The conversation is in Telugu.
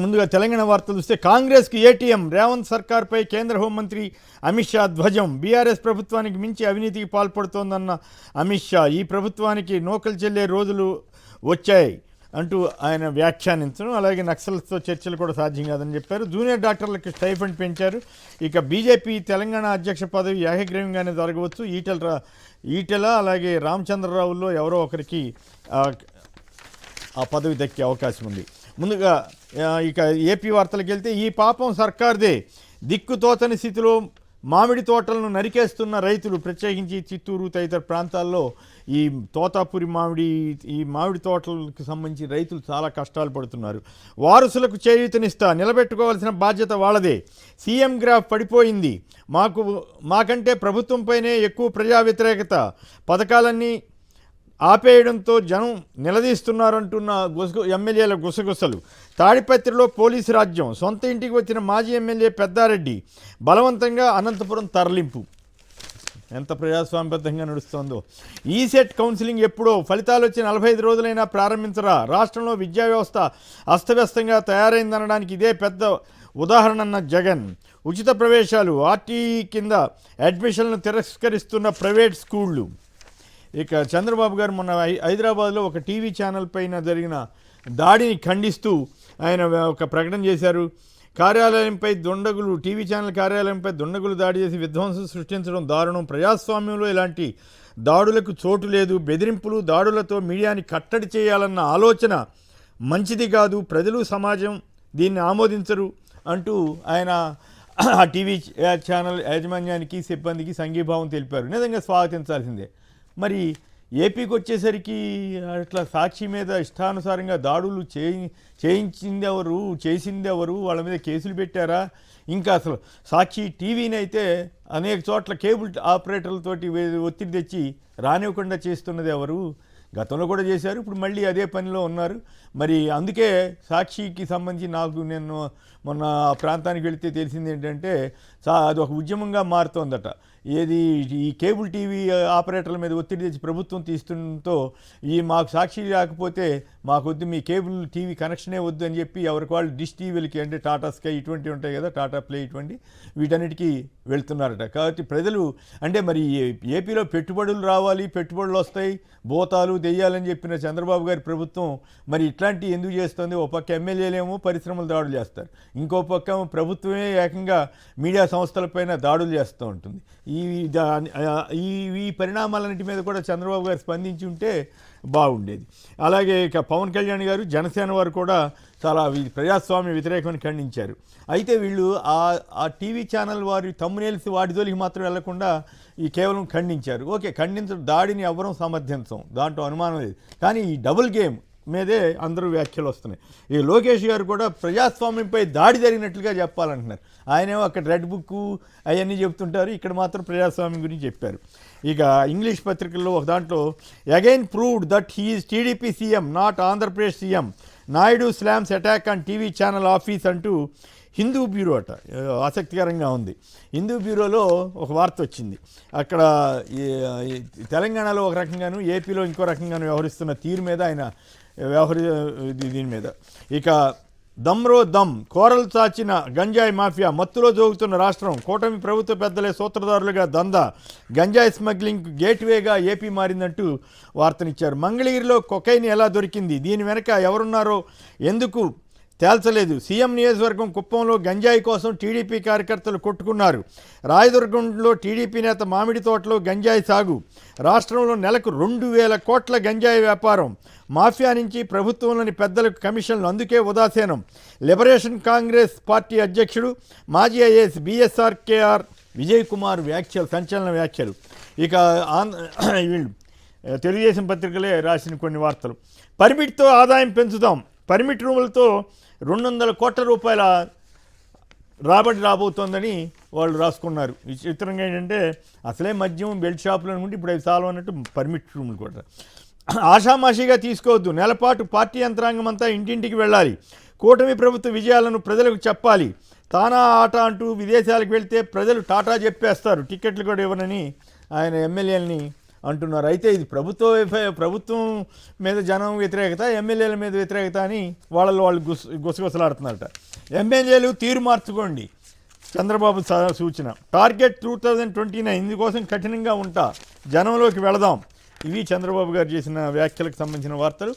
ముందుగా తెలంగాణ వార్తలు చూస్తే కాంగ్రెస్కి ఏటీఎం, రేవంత్ సర్కార్పై కేంద్ర హోంమంత్రి అమిత్ షా ధ్వజం. బీఆర్ఎస్ ప్రభుత్వానికి మించి అవినీతికి పాల్పడుతోందన్న అమిత్ షా, ఈ ప్రభుత్వానికి నోకలు చెల్లే రోజులు వచ్చాయి అంటూ ఆయన వ్యాఖ్యానించడం. అలాగే నక్సల్స్తో చర్చలు కూడా సాధ్యం కాదని చెప్పారు. జూనియర్ డాక్టర్లకు స్టైఫండ్ పెంచారు. ఇక బీజేపీ తెలంగాణ అధ్యక్ష పదవి ఏకగ్రీవంగానే జరగవచ్చు. ఈటెల అలాగే రామచంద్రరావుల్లో ఎవరో ఒకరికి ఆ పదవి దక్కే అవకాశం ఉంది. ముందుగా ఇక ఏపీ వార్తలకు వెళ్తే, ఈ పాపం సర్కార్దే, దిక్కుతోచని స్థితిలో మామిడి తోటలను నరికేస్తున్న రైతులు, ప్రత్యేకించి చిత్తూరు తదితర ప్రాంతాల్లో ఈ తోతాపురి ఈ మామిడి తోటలకు సంబంధించి రైతులు చాలా కష్టాలు పడుతున్నారు. వారసులకు చేయూతనిస్తా, నిలబెట్టుకోవాల్సిన బాధ్యత వాళ్ళదే. సీఎం గ్రాఫ్ పడిపోయింది, మాకంటే ప్రభుత్వంపైనే ఎక్కువ ప్రజా వ్యతిరేకత, పథకాలన్నీ ఆపేయడంతో జనం నిలదీస్తున్నారంటున్న ఎమ్మెల్యేల గుసగుసలు. తాడిపత్రిలో పోలీసు రాజ్యం, సొంత ఇంటికి వచ్చిన మాజీ ఎమ్మెల్యే పెద్దారెడ్డి బలవంతంగా అనంతపురం తరలింపు. ఎంత ప్రజాస్వామ్యబద్ధంగా నడుస్తోందో. ఈసెట్ కౌన్సిలింగ్ ఎప్పుడో, ఫలితాలు వచ్చి 45 రోజులైనా ప్రారంభించరా. రాష్ట్రంలో విద్యా వ్యవస్థ అస్తవ్యస్తంగా తయారైందనడానికి ఇదే పెద్ద ఉదాహరణ జగన్. ఉచిత ప్రవేశాలు, ఆర్టీఈ కింద అడ్మిషన్లను తిరస్కరిస్తున్న ప్రైవేట్ స్కూళ్ళు. ఇక చంద్రబాబు గారు మొన్న హైదరాబాద్లో ఒక టీవీ ఛానల్ పైన జరిగిన దాడిని ఖండిస్తూ ఆయన ఒక ప్రకటన చేశారు. టీవీ ఛానల్ కార్యాలయంపై దుండగులు దాడి చేసి విధ్వంసం సృష్టించడం దారుణం. ప్రజాస్వామ్యంలో ఇలాంటి దాడులకు చోటు లేదు. బెదిరింపులు, దాడులతో మీడియాని కట్టడి చేయాలన్న ఆలోచన మంచిది కాదు. ప్రజలు, సమాజం దీన్ని ఆమోదించరు అంటూ ఆయన ఆ టీవీ ఛానల్ యాజమాన్యానికి, సిబ్బందికి సంఘీభావం తెలిపారు. నిజంగా స్వాగతించాల్సిందే. మరి ఏపీకి వచ్చేసరికి అట్లా సాక్షి మీద ఇష్టానుసారంగా దాడులు చేసింది ఎవరు, వాళ్ళ మీద కేసులు పెట్టారా? ఇంకా అసలు సాక్షి టీవీని అయితే అనేక చోట్ల కేబుల్ ఆపరేటర్లతోటి ఒత్తిడి తెచ్చి రానివ్వకుండా చేస్తున్నది ఎవరు? గతంలో కూడా చేశారు, ఇప్పుడు మళ్ళీ అదే పనిలో ఉన్నారు. మరి అందుకే సాక్షికి సంబంధించి నేను మొన్న ఆ ప్రాంతానికి వెళితే తెలిసింది ఏంటంటే, అది ఒక ఉద్యమంగా మారుతోందట. ఈ కేబుల్ టీవీ ఆపరేటర్ల మీద ఒత్తిడి తెచ్చి ప్రభుత్వం తీస్తుండటంతో మాకు సాక్షి లేకపోతే మాకొద్దు, మీ కేబుల్ టీవీ కనెక్షనే వద్దు అని చెప్పి ఎవరికి వాళ్ళు డిష్ టీవీలకి, అంటే టాటా స్కై ఇటువంటివి ఉంటాయి కదా, టాటా ప్లే, వీటన్నిటికీ వెళ్తున్నారట. కాబట్టి ప్రజలు అంటే మరి ఏపీలో పెట్టుబడులు రావాలి, పెట్టుబడులు వస్తాయి, భూతాలు దెయ్యాలని చెప్పిన చంద్రబాబు గారి ప్రభుత్వం మరి ఇట్లాంటి ఎందుకు చేస్తుంది? ఒక పక్క ఎమ్మెల్యేలేమో పరిశ్రమలు దాడులు చేస్తారు, ఇంకో పక్క ప్రభుత్వమే ఏకంగా మీడియా సంస్థలపైన దాడులు చేస్తూ ఉంటుంది. ఈ పరిణామాలన్నిటి మీద కూడా చంద్రబాబు గారు స్పందించి ఉంటే బాగుండేది. అలాగే ఇక పవన్ కళ్యాణ్ గారు, జనసేన వారు కూడా చాలా ప్రజాస్వామ్య వ్యతిరేకమని ఖండించారు. అయితే వీళ్ళు ఆ టీవీ ఛానల్ వారి తమ్మునేల్సి వాటి జోలికి మాత్రం వెళ్లకుండా కేవలం ఖండించారు. ఓకే, ఖండించడం, దాడిని ఎవ్వరం సమర్థించం, దాంట్లో అనుమానం లేదు. కానీ ఈ డబుల్ గేమ్ మీదే అందరూ వ్యాఖ్యలు వస్తున్నాయి. ఈ లోకేష్ గారు కూడా ప్రజాస్వామ్యంపై దాడి జరిగినట్లుగా చెప్పాలంటున్నారు. ఆయనేమో అక్కడ రెడ్ బుక్ అవన్నీ చెప్తుంటారు, ఇక్కడ మాత్రం ప్రజాస్వామ్యం గురించి చెప్పారు. ఇక ఇంగ్లీష్ పత్రికల్లో ఒక దాంట్లో, again proved that he is TDP CM, not Andhra Pradesh CM, Naidu slams attack on TV channel office అంటూ హిందూ బ్యూరో అట. ఆసక్తికరంగా ఉంది. హిందూ బ్యూరోలో ఒక వార్త వచ్చింది. అక్కడ తెలంగాణలో ఒక రకంగాను, ఏపీలో ఇంకో రకంగాను వ్యవహరిస్తున్న తీరు మీద ఆయన దీని మీద. ఇక దమ్రో దమ్, కోరలు చాచిన గంజాయి మాఫియా, మత్తులో జోగుతున్న రాష్ట్రం, కూటమి ప్రభుత్వ పెద్దలే సూత్రధారులుగా దందా, గంజాయి స్మగ్లింగ్ గేట్వేగా ఏపీ మారిందంటూ వార్తనిచ్చారు. మంగళగిరిలో కొకైన్ ఎలా దొరికింది, దీని వెనక ఎవరున్నారో ఎందుకు తేల్చలేదు. సీఎం నియోజకవర్గం కుప్పంలో గంజాయి కోసం టీడీపీ కార్యకర్తలు కొట్టుకున్నారు. రాయదుర్గంలో టీడీపీ నేత మామిడి తోటలో గంజాయి సాగు. రాష్ట్రంలో నెలకు 2000 కోట్ల గంజాయి వ్యాపారం. మాఫియా నుంచి ప్రభుత్వంలోని పెద్దలకు కమిషన్లు, అందుకే ఉదాసీనం. లిబరేషన్ కాంగ్రెస్ పార్టీ అధ్యక్షుడు మాజీ ఐఏఎస్ బీఎస్ఆర్కేఆర్ విజయ్ కుమార్ వ్యాఖ్యలు, సంచలన వ్యాఖ్యలు. ఇక వీళ్ళు తెలుగుదేశం పత్రికలే రాసిన కొన్ని వార్తలు. పర్మిట్తో ఆదాయం పెంచుదాం, పర్మిట్ రూములతో 200 కోట్ల రూపాయల రాబడి రాబోతోందని వాళ్ళు రాసుకున్నారు. విచిత్రంగా ఏంటంటే, అసలే మద్యం బెల్ట్ షాపులు అనుకుంటే ఇప్పుడు అవి చాలు అన్నట్టు పర్మిట్ రూములు కూడా. ఆషామాషిగా తీసుకోవద్దు, నెలపాటు పార్టీ యంత్రాంగం అంతా ఇంటింటికి వెళ్ళాలి. కూటమి ప్రభుత్వ విజయాలను ప్రజలకు చెప్పాలి. తానా ఆట అంటూ విదేశాలకు వెళ్తే ప్రజలు టాటా చెప్పేస్తారు, టికెట్లు కూడా ఇవ్వనని ఆయన ఎమ్మెల్యేలని అంటున్నారు. అయితే ఇది ప్రభుత్వం మీద జనం వ్యతిరేకత, ఎమ్మెల్యేల మీద వ్యతిరేకత అని వాళ్ళు గుసగుసలాడుతున్నారట. ఎమ్మెల్యేలు తీరు మార్చుకోండి, చంద్రబాబు సూచన. టార్గెట్ 2029, ఇందుకోసం కఠినంగా ఉంటా, జనంలోకి వెళదాం. ఇవి చంద్రబాబు గారు చేసిన వ్యాఖ్యలకు సంబంధించిన వార్తలు.